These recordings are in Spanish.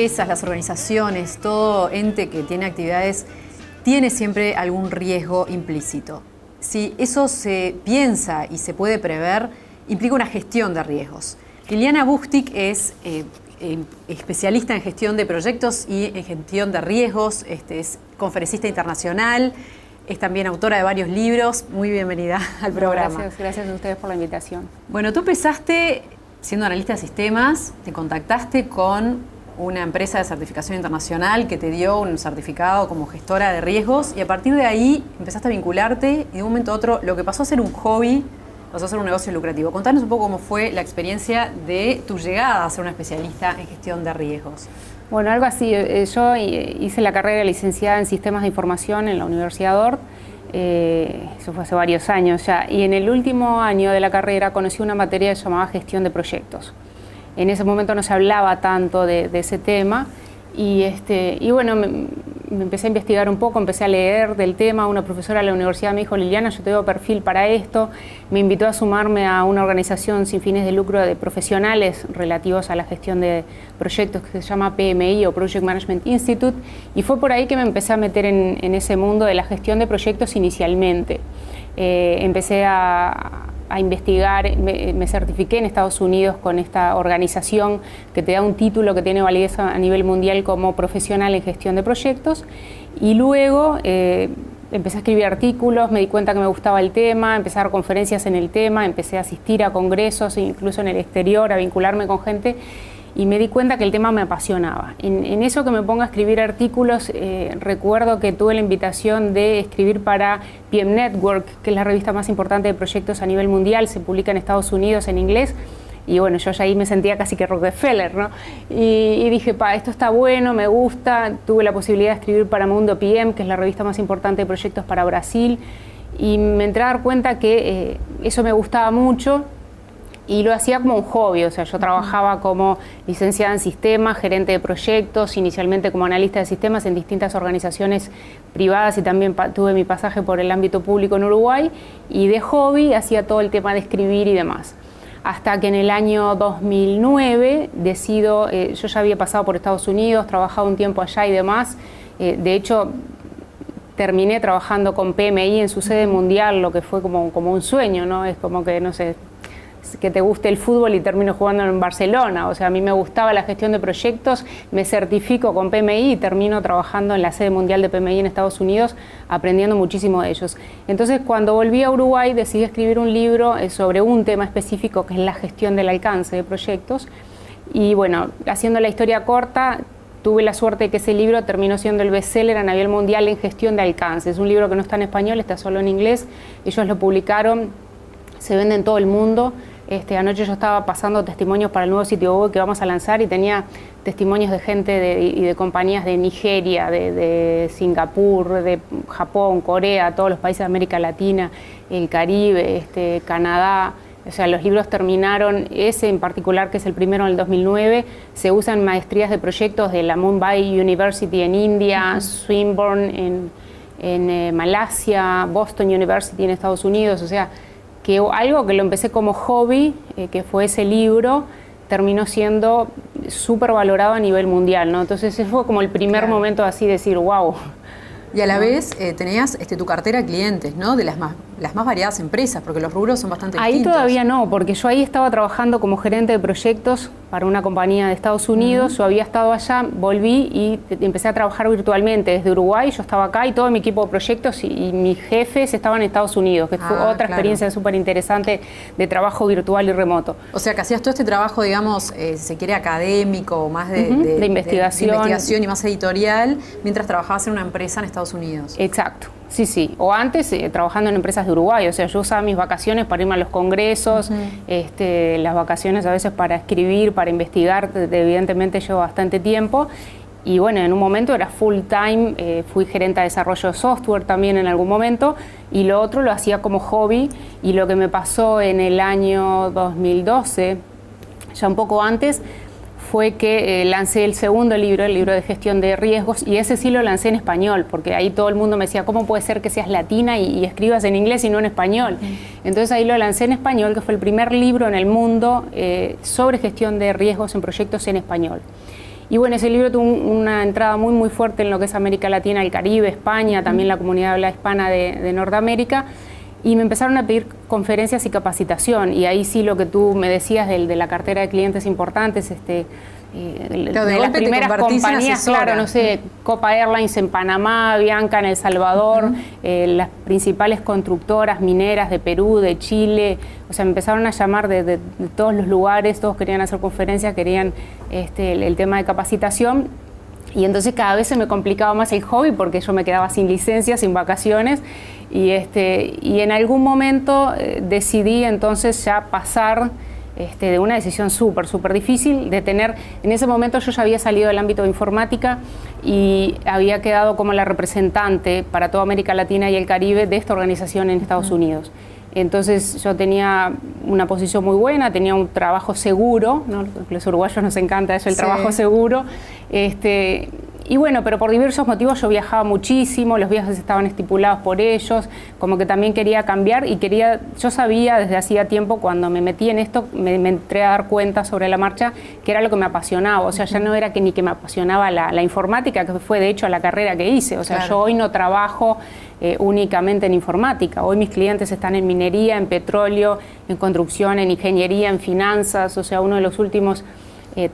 empresas, las organizaciones, todo ente que tiene actividades, tiene siempre algún riesgo implícito. Si eso se piensa y se puede prever, implica una gestión de riesgos. Liliana Buchtig es especialista en gestión de proyectos y en gestión de riesgos, es conferencista internacional, es también autora de varios libros. Muy bienvenida al programa. Gracias a ustedes por la invitación. Bueno, tú empezaste siendo analista de sistemas, te contactaste con una empresa de certificación internacional que te dio un certificado como gestora de riesgos y a partir de ahí empezaste a vincularte y de un momento a otro lo que pasó a ser un hobby pasó a ser un negocio lucrativo. Contanos un poco cómo fue la experiencia de tu llegada a ser una especialista en gestión de riesgos. Bueno, algo así. Yo hice la carrera licenciada en Sistemas de Información en la Universidad Ort. Eso fue hace varios años ya. Y en el último año de la carrera conocí una materia llamada Gestión de Proyectos. En ese momento no se hablaba tanto de ese tema. Y bueno, me empecé a investigar un poco, empecé a leer del tema. Una profesora de la universidad me dijo: Liliana, yo te veo perfil para esto. Me invitó a sumarme a una organización sin fines de lucro de profesionales relativos a la gestión de proyectos que se llama PMI o Project Management Institute. Y fue por ahí que me empecé a meter en ese mundo de la gestión de proyectos inicialmente. Empecé a investigar, me certifiqué en Estados Unidos con esta organización que te da un título que tiene validez a nivel mundial como profesional en gestión de proyectos y luego empecé a escribir artículos, me di cuenta que me gustaba el tema, empecé a dar conferencias en el tema, empecé a asistir a congresos, incluso en el exterior, a vincularme con gente y me di cuenta que el tema me apasionaba. En eso que me pongo a escribir artículos, recuerdo que tuve la invitación de escribir para PM Network, que es la revista más importante de proyectos a nivel mundial, se publica en Estados Unidos en inglés, y bueno, yo ya ahí me sentía casi que Rockefeller, ¿no? Y dije, esto está bueno, me gusta. Tuve la posibilidad de escribir para Mundo PM, que es la revista más importante de proyectos para Brasil, y me entré a dar cuenta que eso me gustaba mucho. Y lo hacía como un hobby, o sea, yo trabajaba como licenciada en sistemas, gerente de proyectos, inicialmente como analista de sistemas en distintas organizaciones privadas y también tuve mi pasaje por el ámbito público en Uruguay y de hobby hacía todo el tema de escribir y demás. Hasta que en el año 2009 decido, yo ya había pasado por Estados Unidos, trabajado un tiempo allá y demás, de hecho terminé trabajando con PMI en su sede mundial, lo que fue como un sueño, ¿no? Es como que, no sé, que te guste el fútbol y termino jugando en Barcelona. O sea, a mí me gustaba la gestión de proyectos, me certifico con PMI y termino trabajando en la sede mundial de PMI en Estados Unidos, aprendiendo muchísimo de ellos. Entonces, cuando volví a Uruguay, decidí escribir un libro sobre un tema específico, que es la gestión del alcance de proyectos. Y bueno, haciendo la historia corta, tuve la suerte de que ese libro terminó siendo el bestseller a nivel mundial en gestión de alcance. Es un libro que no está en español, está solo en inglés. Ellos lo publicaron, se vende en todo el mundo. Anoche yo estaba pasando testimonios para el nuevo sitio web que vamos a lanzar y tenía testimonios de gente y de compañías de Nigeria, de Singapur, de Japón, Corea, todos los países de América Latina, el Caribe, Canadá. O sea, los libros terminaron, ese en particular, que es el primero en el 2009, se usan maestrías de proyectos de la Mumbai University en India, Swinburne en Malasia, Boston University en Estados Unidos, o sea, que algo que lo empecé como hobby, que fue ese libro, terminó siendo súper valorado a nivel mundial, ¿no? Entonces ese fue como el primer momento así de decir, wow. Y a la vez tenías tu cartera de clientes, ¿no? De las más variadas empresas, porque los rubros son bastante distintos. Ahí todavía no, porque yo ahí estaba trabajando como gerente de proyectos para una compañía de Estados Unidos. Yo había estado allá, volví y empecé a trabajar virtualmente desde Uruguay. Yo estaba acá y todo mi equipo de proyectos y mis jefes estaban en Estados Unidos, que fue otra experiencia súper interesante de trabajo virtual y remoto. O sea, que hacías todo este trabajo, digamos, si se quiere académico, más de investigación. De investigación y más editorial, mientras trabajabas en una empresa en Estados Unidos. Exacto. Sí. O antes trabajando en empresas de Uruguay, o sea, yo usaba mis vacaciones para irme a los congresos, las vacaciones a veces para escribir, para investigar, evidentemente llevo bastante tiempo. Y bueno, en un momento era full time, fui gerente de desarrollo de software también en algún momento, y lo otro lo hacía como hobby. Y lo que me pasó en el año 2012, ya un poco antes, fue que lancé el segundo libro, el libro de gestión de riesgos, y ese sí lo lancé en español, porque ahí todo el mundo me decía, ¿cómo puede ser que seas latina y escribas en inglés y no en español? Entonces ahí lo lancé en español, que fue el primer libro en el mundo sobre gestión de riesgos en proyectos en español. Y bueno, ese libro tuvo una entrada muy, muy fuerte en lo que es América Latina, el Caribe, España, también la comunidad habla hispana de Norteamérica. Y me empezaron a pedir conferencias y capacitación. Y ahí sí lo que tú me decías de la cartera de clientes importantes, claro, de las primeras compañías, claro, no sé, Copa Airlines en Panamá, Bianca en El Salvador, las principales constructoras mineras de Perú, de Chile, o sea, me empezaron a llamar de todos los lugares, todos querían hacer conferencias, querían el tema de capacitación. Y entonces cada vez se me complicaba más el hobby porque yo me quedaba sin licencia, sin vacaciones, y en algún momento decidí entonces ya pasar de una decisión súper difícil de tener. En ese momento yo ya había salido del ámbito de informática y había quedado como la representante para toda América Latina y el Caribe de esta organización en Estados Unidos. Entonces yo tenía una posición muy buena, tenía un trabajo seguro, ¿no? Los uruguayos nos encanta eso, el trabajo seguro. Y bueno, pero por diversos motivos yo viajaba muchísimo, los viajes estaban estipulados por ellos, como que también quería cambiar y yo sabía desde hacía tiempo, cuando me metí en esto, me entré a dar cuenta sobre la marcha que era lo que me apasionaba, o sea, ya no era ni que me apasionaba la informática, que fue de hecho la carrera que hice, o sea, claro. Yo hoy no trabajo únicamente en informática, hoy mis clientes están en minería, en petróleo, en construcción, en ingeniería, en finanzas, o sea, uno de los últimos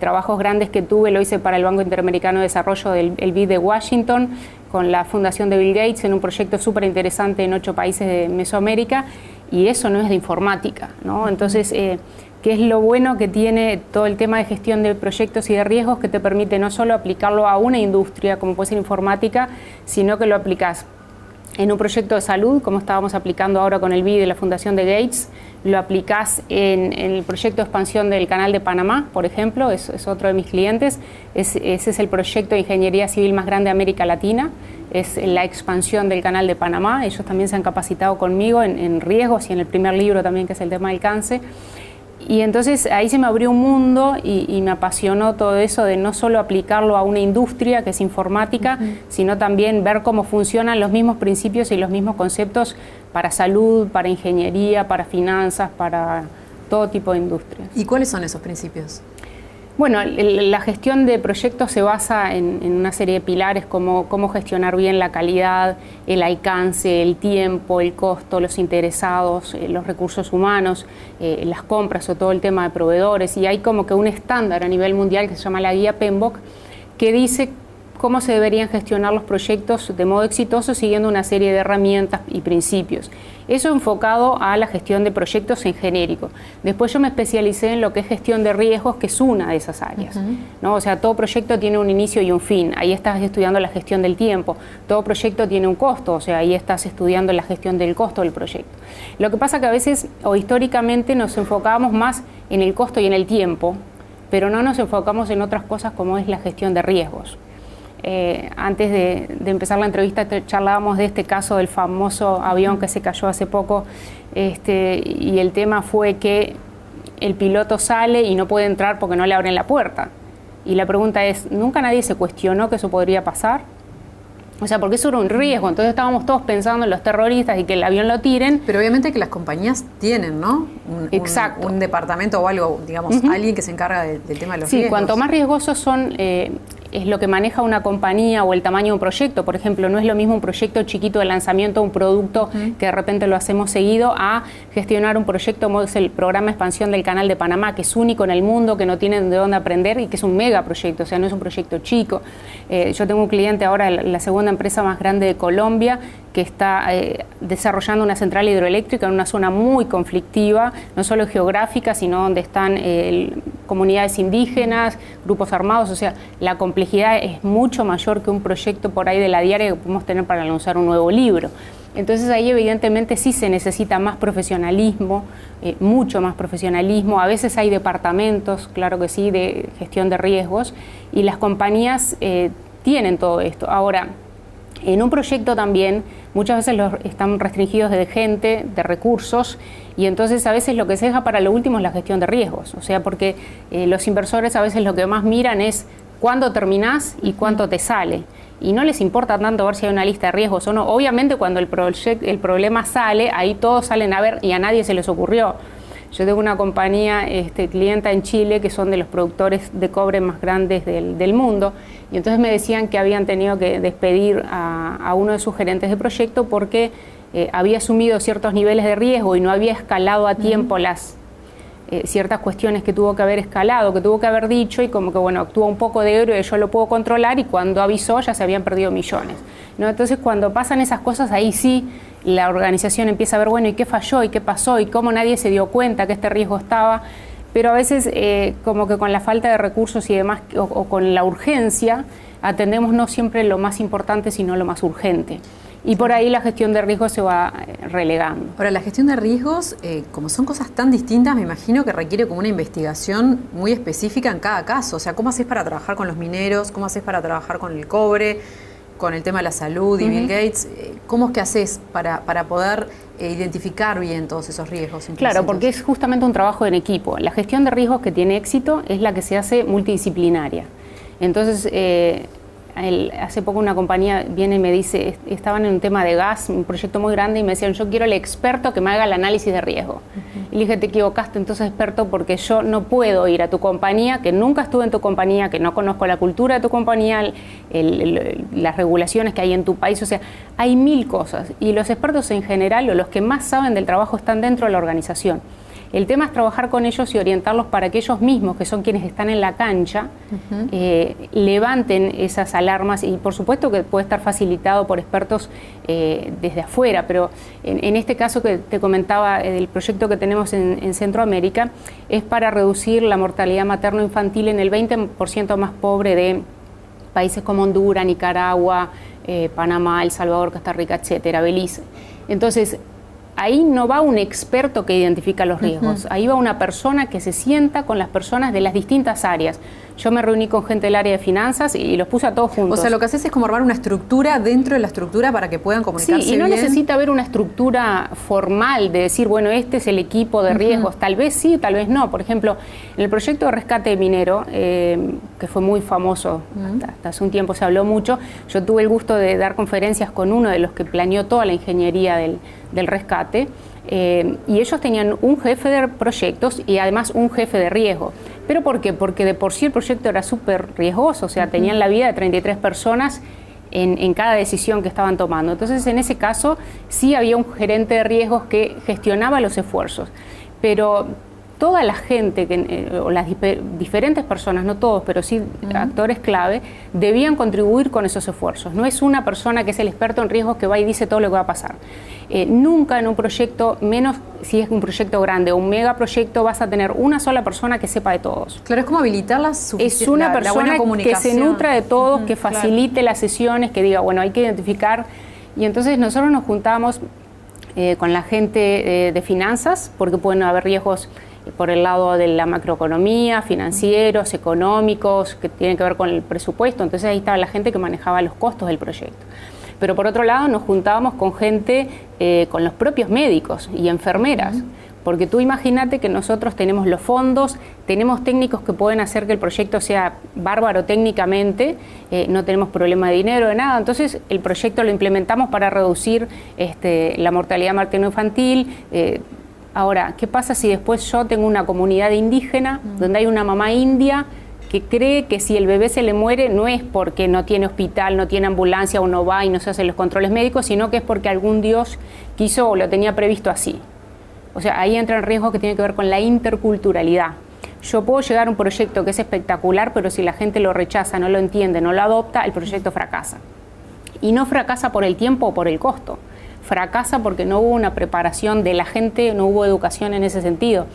trabajos grandes que tuve lo hice para el Banco Interamericano de Desarrollo del BID de Washington, con la fundación de Bill Gates, en un proyecto súper interesante en 8 países de Mesoamérica, y eso no es de informática, ¿no? Entonces, ¿qué es lo bueno que tiene todo el tema de gestión de proyectos y de riesgos? Que te permite no solo aplicarlo a una industria, como puede ser informática, sino que lo aplicás en un proyecto de salud, como estábamos aplicando ahora con el BID de la Fundación de Gates, lo aplicás en el proyecto de expansión del Canal de Panamá, por ejemplo, es otro de mis clientes. Ese es el proyecto de ingeniería civil más grande de América Latina, es la expansión del Canal de Panamá. Ellos también se han capacitado conmigo en riesgos y en el primer libro también, que es el tema del cáncer. Y entonces ahí se me abrió un mundo y me apasionó todo eso de no solo aplicarlo a una industria que es informática, sino también ver cómo funcionan los mismos principios y los mismos conceptos para salud, para ingeniería, para finanzas, para todo tipo de industrias. ¿Y cuáles son esos principios? Bueno, la gestión de proyectos se basa en una serie de pilares como cómo gestionar bien la calidad, el alcance, el tiempo, el costo, los interesados, los recursos humanos, las compras o todo el tema de proveedores. Y hay como que un estándar a nivel mundial que se llama la guía PMBOK, que dice cómo se deberían gestionar los proyectos de modo exitoso siguiendo una serie de herramientas y principios. Eso enfocado a la gestión de proyectos en genérico. Después yo me especialicé en lo que es gestión de riesgos, que es una de esas áreas, ¿no? O sea, todo proyecto tiene un inicio y un fin. Ahí estás estudiando la gestión del tiempo. Todo proyecto tiene un costo, o sea, ahí estás estudiando la gestión del costo del proyecto. Lo que pasa que a veces, o históricamente, nos enfocábamos más en el costo y en el tiempo, pero no nos enfocamos en otras cosas como es la gestión de riesgos. Antes de empezar la entrevista charlábamos de este caso del famoso avión que se cayó hace poco, y el tema fue que el piloto sale y no puede entrar porque no le abren la puerta. Y la pregunta es, ¿nunca nadie se cuestionó que eso podría pasar? O sea, porque eso era un riesgo, entonces estábamos todos pensando en los terroristas y que el avión lo tiren. Pero obviamente que las compañías tienen, ¿no? Exacto. Un departamento o algo, digamos, alguien que se encarga del tema de los riesgos. Sí, cuanto más riesgosos son, es lo que maneja una compañía o el tamaño de un proyecto. Por ejemplo, no es lo mismo un proyecto chiquito de lanzamiento, un producto que de repente lo hacemos seguido, a gestionar un proyecto como es el programa de expansión del Canal de Panamá, que es único en el mundo, que no tienen de dónde aprender y que es un mega proyecto, o sea, no es un proyecto chico. Yo tengo un cliente ahora, la segunda empresa más grande de Colombia, que está desarrollando una central hidroeléctrica en una zona muy conflictiva, no solo geográfica, sino donde están comunidades indígenas, grupos armados, o sea, la complejidad es mucho mayor que un proyecto por ahí de la diaria que podemos tener para lanzar un nuevo libro. Entonces ahí evidentemente sí se necesita más profesionalismo, mucho más profesionalismo. A veces hay departamentos, claro que sí, de gestión de riesgos, y las compañías tienen todo esto. Ahora, en un proyecto también muchas veces están restringidos de gente, de recursos, y entonces a veces lo que se deja para lo último es la gestión de riesgos. O sea, porque los inversores a veces lo que más miran es cuándo terminás y cuánto te sale. Y no les importa tanto ver si hay una lista de riesgos o no. Obviamente cuando el problema sale, ahí todos salen a ver y a nadie se les ocurrió. Yo tengo una compañía clienta en Chile que son de los productores de cobre más grandes del mundo, y entonces me decían que habían tenido que despedir a uno de sus gerentes de proyecto porque había asumido ciertos niveles de riesgo y no había escalado a tiempo ciertas cuestiones que tuvo que haber escalado, que tuvo que haber dicho, y como que bueno, actúa un poco de héroe, yo lo puedo controlar, y cuando avisó ya se habían perdido millones, ¿no? Entonces cuando pasan esas cosas, ahí sí la organización empieza a ver, bueno, ¿y qué falló? ¿Y qué pasó? ¿Y cómo nadie se dio cuenta que este riesgo estaba? Pero a veces como que con la falta de recursos y demás, o con la urgencia, atendemos no siempre lo más importante, sino lo más urgente. Y por ahí la gestión de riesgos se va relegando. Ahora, la gestión de riesgos, como son cosas tan distintas, me imagino que requiere como una investigación muy específica en cada caso. O sea, ¿cómo haces para trabajar con los mineros? ¿Cómo haces para trabajar con el cobre? Con el tema de la salud y Bill Gates. ¿Cómo es que haces para poder identificar bien todos esos riesgos implícitos? Claro, porque es justamente un trabajo en equipo. La gestión de riesgos que tiene éxito es la que se hace multidisciplinaria. Entonces, hace poco una compañía viene y me dice, estaban en un tema de gas, un proyecto muy grande, y me decían, yo quiero el experto que me haga el análisis de riesgo. Y le dije, te equivocaste, entonces, experto, porque yo no puedo ir a tu compañía, que nunca estuve en tu compañía, que no conozco la cultura de tu compañía, las regulaciones que hay en tu país. O sea, hay 1000 cosas, y los expertos en general, o los que más saben del trabajo, están dentro de la organización. El tema es trabajar con ellos y orientarlos para que ellos mismos, que son quienes están en la cancha, levanten esas alarmas, y por supuesto que puede estar facilitado por expertos desde afuera, pero en este caso que te comentaba del proyecto que tenemos en Centroamérica, es para reducir la mortalidad materno-infantil en el 20% más pobre de países como Honduras, Nicaragua, Panamá, El Salvador, Costa Rica, etcétera, Belice. Entonces, ahí no va un experto que identifica los riesgos, ahí va una persona que se sienta con las personas de las distintas áreas. Yo me reuní con gente del área de finanzas y los puse a todos juntos. O sea, lo que haces es como armar una estructura dentro de la estructura para que puedan comunicarse bien. Sí, y no necesita haber una estructura formal de decir, bueno, este es el equipo de riesgos. Tal vez sí, tal vez no. Por ejemplo, en el proyecto de rescate minero, que fue muy famoso, hasta hace un tiempo se habló mucho, yo tuve el gusto de dar conferencias con uno de los que planeó toda la ingeniería del rescate, y ellos tenían un jefe de proyectos y además un jefe de riesgo. ¿Pero por qué? Porque de por sí el proyecto era súper riesgoso, o sea, tenían la vida de 33 personas en cada decisión que estaban tomando. Entonces, en ese caso, sí había un gerente de riesgos que gestionaba los esfuerzos, pero toda la gente, o las diferentes personas, no todos, pero sí actores clave, debían contribuir con esos esfuerzos. No es una persona que es el experto en riesgos que va y dice todo lo que va a pasar. Nunca en un proyecto, menos si es un proyecto grande o un megaproyecto, vas a tener una sola persona que sepa de todos. Claro, es como habilitar es una persona que se nutra de todos, que facilite las sesiones, que diga, bueno, hay que identificar. Y entonces nosotros nos juntamos con la gente de finanzas, porque pueden haber riesgos por el lado de la macroeconomía, financieros, económicos, que tienen que ver con el presupuesto. Entonces ahí estaba la gente que manejaba los costos del proyecto. Pero por otro lado nos juntábamos con gente, con los propios médicos y enfermeras, porque tú imagínate que nosotros tenemos los fondos, tenemos técnicos que pueden hacer que el proyecto sea bárbaro técnicamente, no tenemos problema de dinero, de nada. Entonces el proyecto lo implementamos para reducir la mortalidad materno-infantil. Ahora, ¿qué pasa si después yo tengo una comunidad indígena donde hay una mamá india que cree que si el bebé se le muere no es porque no tiene hospital, no tiene ambulancia o no va y no se hacen los controles médicos, sino que es porque algún Dios quiso o lo tenía previsto así? O sea, ahí entra en riesgo que tiene que ver con la interculturalidad. Yo puedo llegar a un proyecto que es espectacular, pero si la gente lo rechaza, no lo entiende, no lo adopta, el proyecto fracasa. Y no fracasa por el tiempo o por el costo. Fracasa porque no hubo una preparación de la gente, no hubo educación en ese sentido.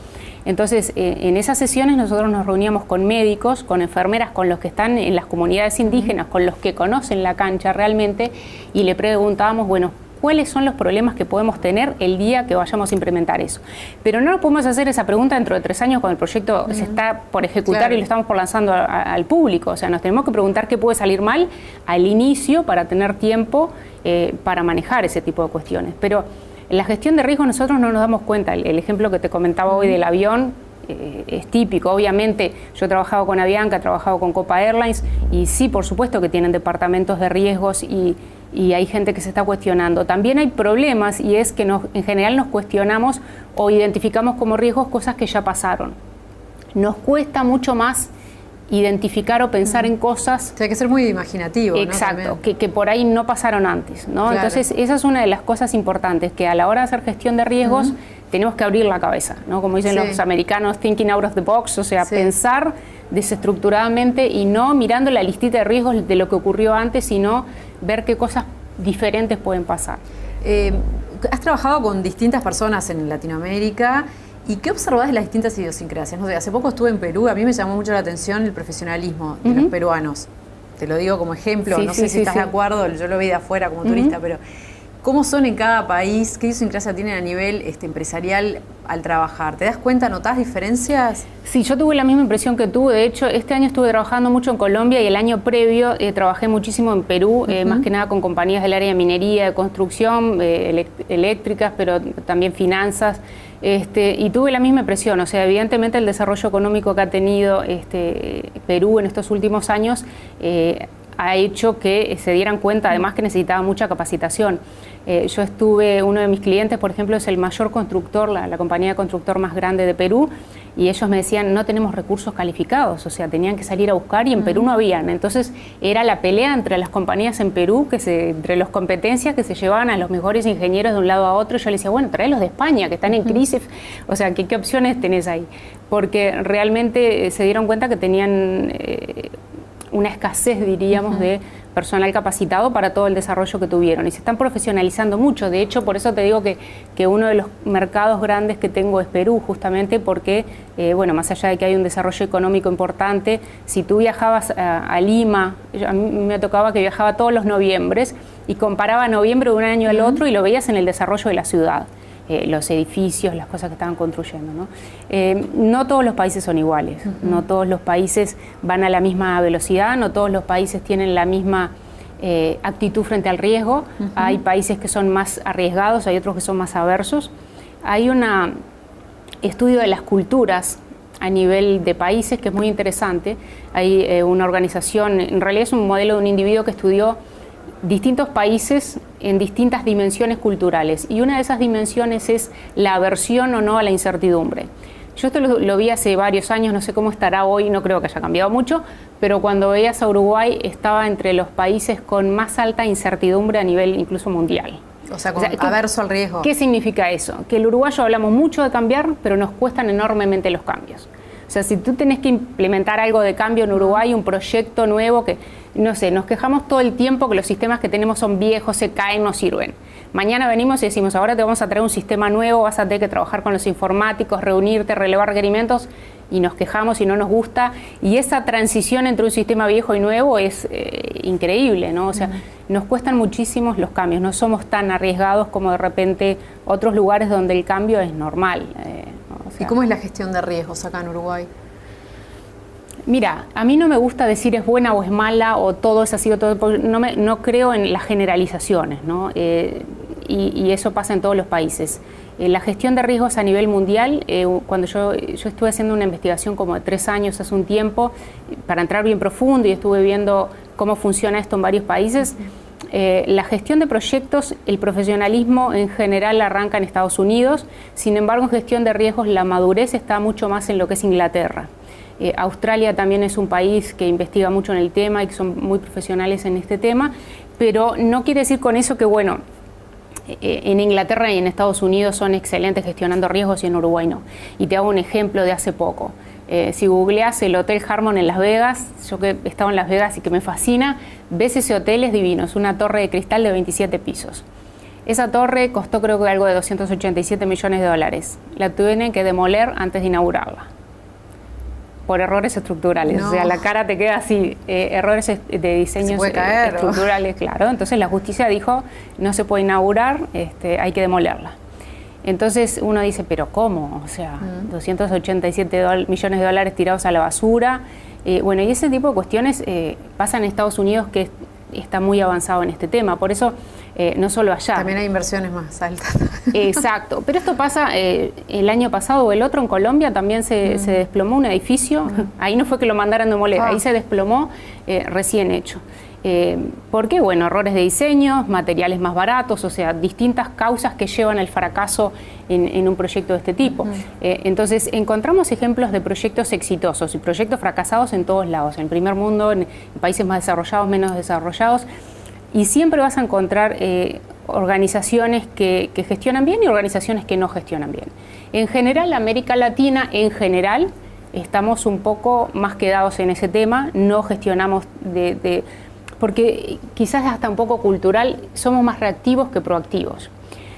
Entonces, en esas sesiones nosotros nos reuníamos con médicos, con enfermeras, con los que están en las comunidades indígenas, con los que conocen la cancha realmente, y le preguntábamos, bueno, ¿cuáles son los problemas que podemos tener el día que vayamos a implementar eso? Pero no nos podemos hacer esa pregunta dentro de 3 años cuando el proyecto se está por ejecutar y lo estamos por lanzando al público. O sea, nos tenemos que preguntar qué puede salir mal al inicio para tener tiempo para manejar ese tipo de cuestiones. Pero en la gestión de riesgo nosotros no nos damos cuenta. El ejemplo que te comentaba hoy del avión, es típico. Obviamente yo he trabajado con Avianca, he trabajado con Copa Airlines y sí, por supuesto que tienen departamentos de riesgos y hay gente que se está cuestionando. También hay problemas y es que en general nos cuestionamos o identificamos como riesgos cosas que ya pasaron. Nos cuesta mucho más identificar o pensar en cosas... O sea, hay que ser muy imaginativo, exacto, ¿no? que por ahí no pasaron antes, ¿no? Claro. Entonces, esa es una de las cosas importantes, que a la hora de hacer gestión de riesgos tenemos que abrir la cabeza, ¿no? Como dicen los americanos, thinking out of the box, o sea, pensar desestructuradamente y no mirando la listita de riesgos de lo que ocurrió antes, sino ver qué cosas diferentes pueden pasar. Has trabajado con distintas personas en Latinoamérica. ¿Y qué observás de las distintas idiosincrasias? No sé, hace poco estuve en Perú, a mí me llamó mucho la atención el profesionalismo de los peruanos. Te lo digo como ejemplo, no sé si estás de acuerdo, yo lo vi de afuera como turista, pero ¿cómo son en cada país? ¿Qué idiosincrasia tienen a nivel empresarial al trabajar? ¿Te das cuenta, notás diferencias? Sí, yo tuve la misma impresión que tú. De hecho, este año estuve trabajando mucho en Colombia y el año previo trabajé muchísimo en Perú, más que nada con compañías del área de minería, de construcción, eléctricas, pero también finanzas. Y tuve la misma impresión, o sea, evidentemente el desarrollo económico que ha tenido Perú en estos últimos años ha hecho que se dieran cuenta además que necesitaba mucha capacitación. Yo uno de mis clientes, por ejemplo, es el mayor constructor, la compañía de constructor más grande de Perú, y ellos me decían, no tenemos recursos calificados, o sea, tenían que salir a buscar y en Perú no habían. Entonces era la pelea entre las compañías en Perú, entre las competencias que se llevaban a los mejores ingenieros de un lado a otro. Yo les decía, bueno, trae los de España, que están en crisis, o sea, ¿qué opciones tenés ahí? Porque realmente se dieron cuenta que tenían una escasez, diríamos, de personal capacitado para todo el desarrollo que tuvieron y se están profesionalizando mucho. De hecho, por eso te digo que uno de los mercados grandes que tengo es Perú, justamente porque, bueno, más allá de que hay un desarrollo económico importante, si tú viajabas a Lima, a mí me tocaba que viajaba todos los noviembres y comparaba noviembre de un año al otro y lo veías en el desarrollo de la ciudad. Los edificios, las cosas que estaban construyendo, ¿no? No todos los países son iguales, no todos los países van a la misma velocidad, no todos los países tienen la misma actitud frente al riesgo. Hay países que son más arriesgados, hay otros que son más aversos. Hay un estudio de las culturas a nivel de países que es muy interesante. Hay una organización, en realidad es un modelo de un individuo que estudió distintos países en distintas dimensiones culturales y una de esas dimensiones es la aversión o no a la incertidumbre. Yo esto lo vi hace varios años, no sé cómo estará hoy, no creo que haya cambiado mucho, pero cuando veías a Uruguay estaba entre los países con más alta incertidumbre a nivel incluso mundial. O sea, averso al riesgo. ¿Qué significa eso? Que el uruguayo hablamos mucho de cambiar, pero nos cuestan enormemente los cambios. O sea, si tú tenés que implementar algo de cambio en Uruguay, un proyecto nuevo que, no sé, nos quejamos todo el tiempo que los sistemas que tenemos son viejos, se caen, no sirven. Mañana venimos y decimos, ahora te vamos a traer un sistema nuevo, vas a tener que trabajar con los informáticos, reunirte, relevar requerimientos, y nos quejamos y no nos gusta. Y esa transición entre un sistema viejo y nuevo es increíble, ¿no? O sea, nos cuestan muchísimos los cambios, no somos tan arriesgados como de repente otros lugares donde el cambio es normal. O sea, ¿y cómo es la gestión de riesgos acá en Uruguay? Mira, a mí no me gusta decir es buena o es mala o todo es así o todo, porque no creo en las generalizaciones, ¿no? Y eso pasa en todos los países. La gestión de riesgos a nivel mundial, cuando yo estuve haciendo una investigación como de 3 años hace un tiempo para entrar bien profundo y estuve viendo cómo funciona esto en varios países. La gestión de proyectos, el profesionalismo en general arranca en Estados Unidos, sin embargo en gestión de riesgos la madurez está mucho más en lo que es Inglaterra. Australia también es un país que investiga mucho en el tema y que son muy profesionales en este tema, pero no quiere decir con eso que, bueno, en Inglaterra y en Estados Unidos son excelentes gestionando riesgos y en Uruguay no. Y te hago un ejemplo de hace poco. Si googleas el Hotel Harmon en Las Vegas, yo que he estado en Las Vegas y que me fascina, ves ese hotel, es divino, es una torre de cristal de 27 pisos. Esa torre costó creo que algo de 287 millones de dólares. La tuvieron que demoler antes de inaugurarla, por errores estructurales. No. O sea, la cara te queda así, errores de diseños estructurales, claro. Entonces la justicia dijo, no se puede inaugurar, hay que demolerla. Entonces uno dice, ¿pero cómo? O sea, 287 millones de dólares tirados a la basura. Bueno, y ese tipo de cuestiones pasan en Estados Unidos, que es está muy avanzado en este tema. Por eso, no solo allá. También hay inversiones más altas. Exacto. Pero esto pasa el año pasado o el otro en Colombia también se desplomó un edificio. Ahí no fue que lo mandaran de demoler, ahí se desplomó recién hecho. ¿Por qué? Bueno, errores de diseño, materiales más baratos, o sea, distintas causas que llevan al fracaso en un proyecto de este tipo. Entonces, encontramos ejemplos de proyectos exitosos y proyectos fracasados en todos lados, en el primer mundo, en países más desarrollados, menos desarrollados, y siempre vas a encontrar organizaciones que gestionan bien y organizaciones que no gestionan bien. En general, América Latina, estamos un poco más quedados en ese tema, no gestionamos porque quizás hasta un poco cultural, somos más reactivos que proactivos.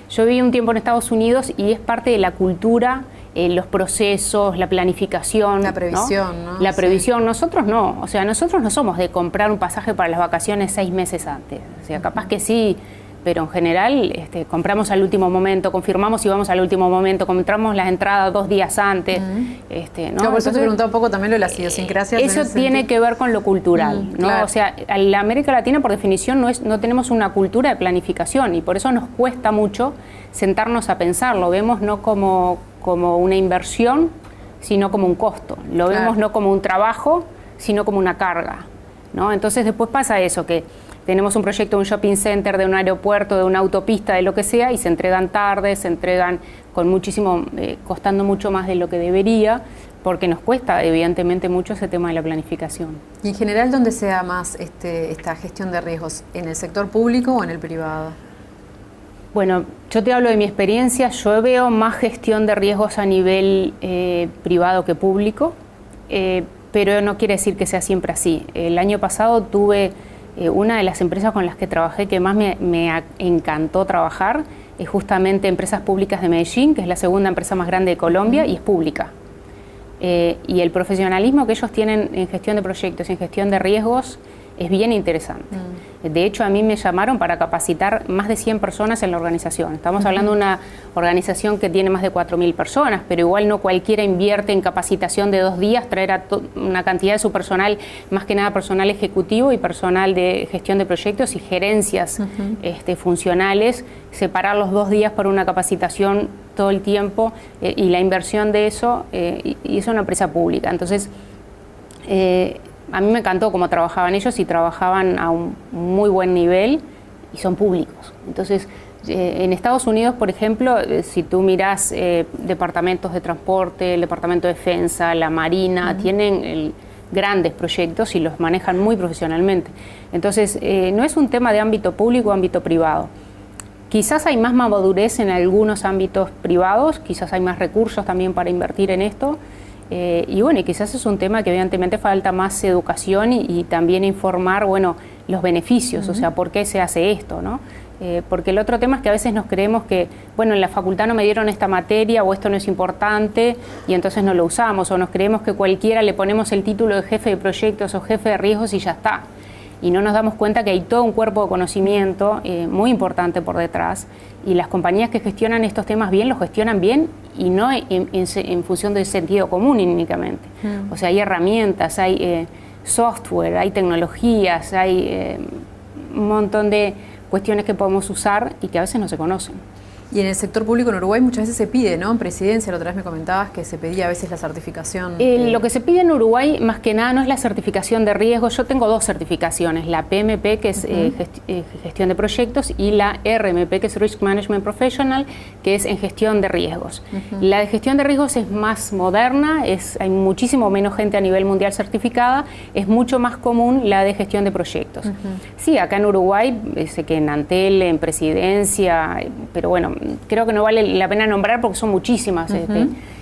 Yo viví un tiempo en Estados Unidos y es parte de la cultura, los procesos, la planificación. La previsión, ¿no? La previsión. Sí. Nosotros no, o sea, nosotros no somos de comprar un pasaje para las vacaciones 6 meses antes. O sea, capaz que sí, pero en general compramos al último momento, confirmamos y vamos al último momento, compramos las entradas 2 días antes. ¿No? Claro, por eso te preguntaba un poco también lo de las idiosincrasias. Eso tiene que ver con lo cultural, ¿no? Claro. O sea, en la América Latina, por definición, no tenemos una cultura de planificación y por eso nos cuesta mucho sentarnos a pensar. Lo vemos no como una inversión, sino como un costo. Lo vemos no como un trabajo, sino como una carga, ¿no? Entonces después pasa eso, que tenemos un proyecto de un shopping center, de un aeropuerto, de una autopista, de lo que sea, y se entregan tarde, se entregan con muchísimo, costando mucho más de lo que debería, porque nos cuesta evidentemente mucho ese tema de la planificación. ¿Y en general dónde se da más esta gestión de riesgos? ¿En el sector público o en el privado? Bueno, yo te hablo de mi experiencia, yo veo más gestión de riesgos a nivel privado que público, pero no quiere decir que sea siempre así. El año pasado tuve una de las empresas con las que trabajé que más me encantó trabajar, es justamente Empresas Públicas de Medellín, que es la segunda empresa más grande de Colombia y es pública. Y el profesionalismo que ellos tienen en gestión de proyectos y en gestión de riesgos es bien interesante. De hecho, a mí me llamaron para capacitar más de 100 personas en la organización. Estamos hablando de una organización que tiene más de 4.000 personas, pero igual no cualquiera invierte en capacitación de 2 días, traer a una cantidad de su personal, más que nada personal ejecutivo y personal de gestión de proyectos y gerencias funcionales, separar los 2 días para una capacitación todo el tiempo y la inversión de eso, y es una empresa pública. Entonces, a mí me encantó cómo trabajaban ellos y trabajaban a un muy buen nivel y son públicos. Entonces, en Estados Unidos, por ejemplo, si tú miras departamentos de transporte, el departamento de defensa, la marina, tienen grandes proyectos y los manejan muy profesionalmente. Entonces, no es un tema de ámbito público o ámbito privado. Quizás hay más madurez en algunos ámbitos privados, quizás hay más recursos también para invertir en esto. Y bueno, y quizás es un tema que evidentemente falta más educación y también informar, bueno, los beneficios, o sea, por qué se hace esto, ¿no? Porque el otro tema es que a veces nos creemos que, bueno, en la facultad no me dieron esta materia o esto no es importante y entonces no lo usamos, o nos creemos que cualquiera le ponemos el título de jefe de proyectos o jefe de riesgos y ya está. Y no nos damos cuenta que hay todo un cuerpo de conocimiento muy importante por detrás y las compañías que gestionan estos temas bien, los gestionan bien y no en función del sentido común únicamente. O sea, hay herramientas, hay software, hay tecnologías, hay un montón de cuestiones que podemos usar y que a veces no se conocen. Y en el sector público en Uruguay muchas veces se pide, ¿no? En presidencia, la otra vez me comentabas que se pedía a veces la certificación. Lo que se pide en Uruguay, más que nada, no es la certificación de riesgo. Yo tengo 2 certificaciones, la PMP, que es gestión de proyectos, y la RMP, que es Risk Management Professional, que es en gestión de riesgos. La de gestión de riesgos es más moderna, hay muchísimo menos gente a nivel mundial certificada, es mucho más común la de gestión de proyectos. Sí, acá en Uruguay, sé que en Antel, en presidencia, pero bueno, creo que no vale la pena nombrar porque son muchísimas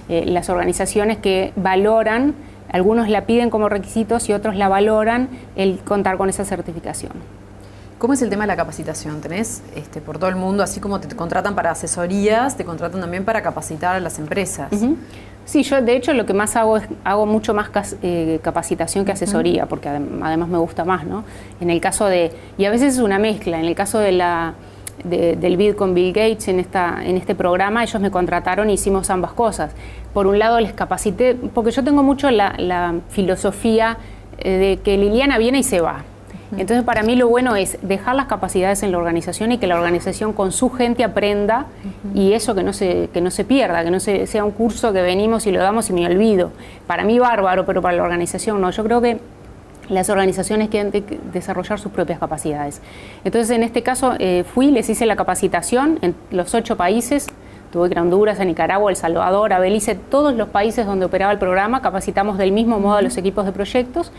las organizaciones que valoran, algunos la piden como requisitos y otros la valoran el contar con esa certificación. ¿Cómo es el tema de la capacitación? ¿Tenés por todo el mundo, así como te contratan para asesorías, te contratan también para capacitar a las empresas? Sí, yo de hecho lo que más hago es mucho más capacitación que asesoría, porque además me gusta más, ¿no? En el caso y a veces es una mezcla, en el caso del BID con Bill Gates en este programa, ellos me contrataron y hicimos ambas cosas. Por un lado les capacité, porque yo tengo mucho la filosofía de que Liliana viene y se va. Entonces, para mí lo bueno es dejar las capacidades en la organización y que la organización con su gente aprenda y eso que no se pierda, que no sea un curso que venimos y lo damos y me olvido. Para mí bárbaro, pero para la organización no. Yo creo que las organizaciones tienen que desarrollar sus propias capacidades. Entonces, en este caso, les hice la capacitación en los 8 países. Tuve que ir a Honduras, a Nicaragua, El Salvador, a Belice, todos los países donde operaba el programa. Capacitamos del mismo modo a los equipos de proyectos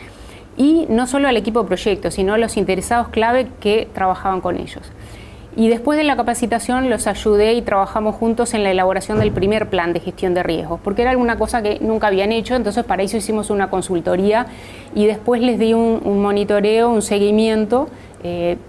y no solo al equipo de proyectos, sino a los interesados clave que trabajaban con ellos. Y después de la capacitación los ayudé y trabajamos juntos en la elaboración del primer plan de gestión de riesgos, porque era alguna cosa que nunca habían hecho, entonces para eso hicimos una consultoría y después les di un monitoreo, un seguimiento,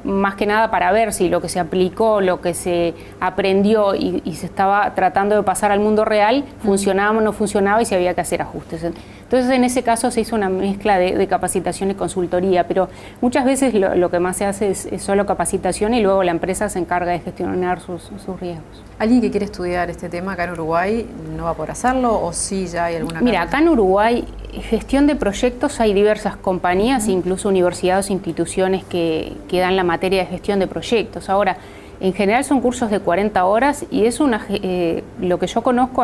más que nada para ver si lo que se aplicó, lo que se aprendió y se estaba tratando de pasar al mundo real, funcionaba o no funcionaba y si había que hacer ajustes. Entonces, en ese caso se hizo una mezcla de capacitación y consultoría, pero muchas veces lo que más se hace es solo capacitación y luego la empresa se encarga de gestionar sus riesgos. ¿Alguien que quiere estudiar este tema acá en Uruguay no va a poder hacerlo o sí ya hay alguna? Mira, acá en Uruguay, gestión de proyectos, hay diversas compañías, incluso universidades o instituciones que dan la materia de gestión de proyectos. Ahora, en general son cursos de 40 horas y es lo que yo conozco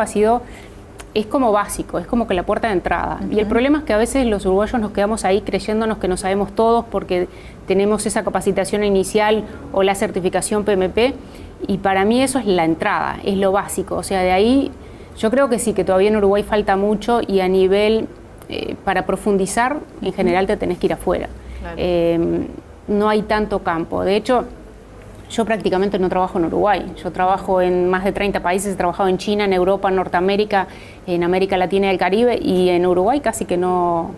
es como básico, es como que la puerta de entrada. Y el problema es que a veces los uruguayos nos quedamos ahí creyéndonos que no sabemos todos porque tenemos esa capacitación inicial o la certificación PMP y para mí eso es la entrada, es lo básico. O sea, de ahí yo creo que sí, que todavía en Uruguay falta mucho y a nivel, para profundizar, en general te tenés que ir afuera. Claro. No hay tanto campo. De hecho, yo prácticamente no trabajo en Uruguay. Yo trabajo en más de 30 países, he trabajado en China, en Europa, en Norteamérica, en América Latina y el Caribe, y en Uruguay casi que no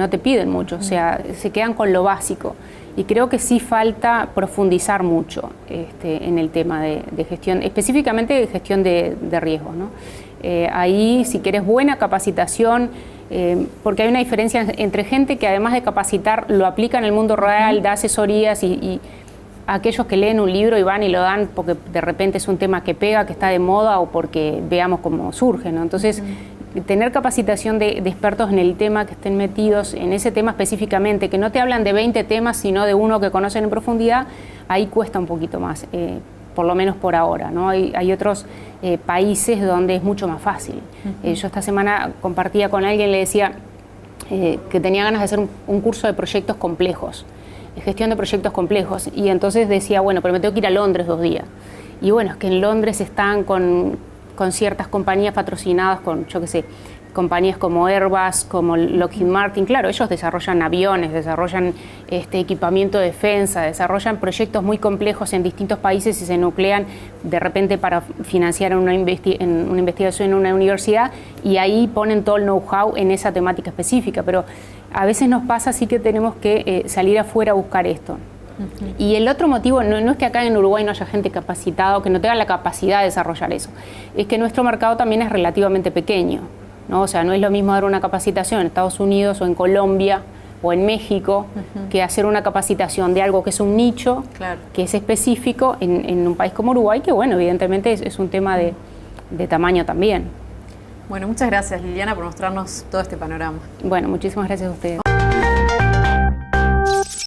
te piden mucho, o sea, se quedan con lo básico. Y creo que sí falta profundizar mucho en el tema de gestión, específicamente de gestión de riesgos, ¿no? Ahí, si quieres buena capacitación, porque hay una diferencia entre gente que además de capacitar lo aplica en el mundo real, da asesorías y aquellos que leen un libro y van y lo dan porque de repente es un tema que pega, que está de moda o porque veamos cómo surge, ¿no? Entonces, tener capacitación de expertos en el tema, que estén metidos en ese tema específicamente, que no te hablan de 20 temas, sino de uno que conocen en profundidad, ahí cuesta un poquito más, por lo menos por ahora, ¿no? Hay otros países donde es mucho más fácil. Yo esta semana compartía con alguien, le decía que tenía ganas de hacer un curso de proyectos complejos, gestión de proyectos complejos, y entonces decía, bueno, pero me tengo que ir a Londres 2 días. Y bueno, es que en Londres están con ciertas compañías patrocinadas, con, yo qué sé, compañías como Airbus, como Lockheed Martin. Claro, ellos desarrollan aviones, desarrollan equipamiento de defensa, desarrollan proyectos muy complejos en distintos países y se nuclean de repente para financiar una investigación en una universidad y ahí ponen todo el know-how en esa temática específica. Pero a veces nos pasa así que tenemos que salir afuera a buscar esto. Y el otro motivo no es que acá en Uruguay no haya gente capacitada o que no tenga la capacidad de desarrollar eso, es que nuestro mercado también es relativamente pequeño, ¿no? O sea, no es lo mismo dar una capacitación en Estados Unidos o en Colombia o en México que hacer una capacitación de algo que es un nicho, claro, que es específico en un país como Uruguay, que bueno, evidentemente es un tema de tamaño también. Bueno, muchas gracias Liliana por mostrarnos todo este panorama. Bueno, muchísimas gracias a ustedes.